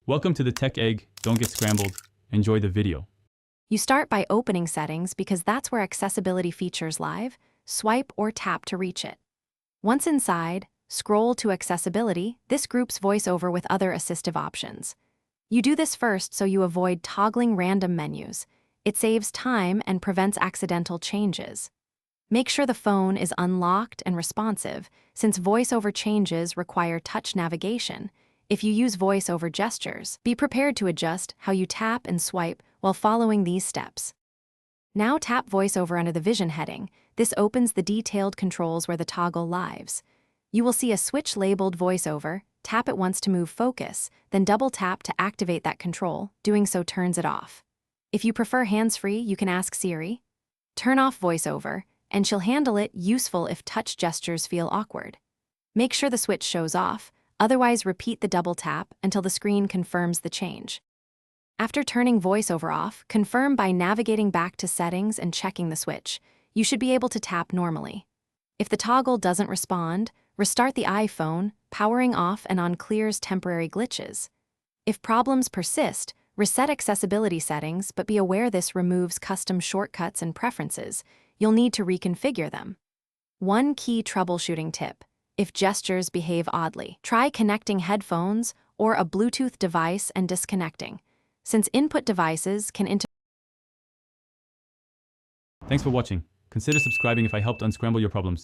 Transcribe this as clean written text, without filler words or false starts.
Welcome to the Tech Egg. Don't get scrambled. Enjoy the video. You start by opening Settings because that's where accessibility features live. Swipe or tap to reach it. Once inside, scroll to Accessibility. This groups VoiceOver with other assistive options. You do this first so you avoid toggling random menus. It saves time and prevents accidental changes. Make sure the phone is unlocked and responsive, since VoiceOver changes require touch navigation. If you use VoiceOver gestures, be prepared to adjust how you tap and swipe while following these steps. Now tap VoiceOver under the Vision heading. This opens the detailed controls where the toggle lives. You will see a switch labeled VoiceOver. Tap it once to move focus, then double tap to activate that control. Doing so turns it off. If you prefer hands-free, you can ask Siri. Turn off VoiceOver, and she'll handle it. Useful if touch gestures feel awkward. Make sure the switch shows off. Otherwise, repeat the double tap until the screen confirms the change. After turning VoiceOver off, confirm by navigating back to Settings and checking the switch. You should be able to tap normally. If the toggle doesn't respond, restart the iPhone. Powering off and on clears temporary glitches. If problems persist, reset accessibility settings, but be aware this removes custom shortcuts and preferences. You'll need to reconfigure them. One key troubleshooting tip. If gestures behave oddly, try connecting headphones or a Bluetooth device and disconnecting, since input devices can interfere. Thanks for watching. Consider subscribing if I helped unscramble your problems.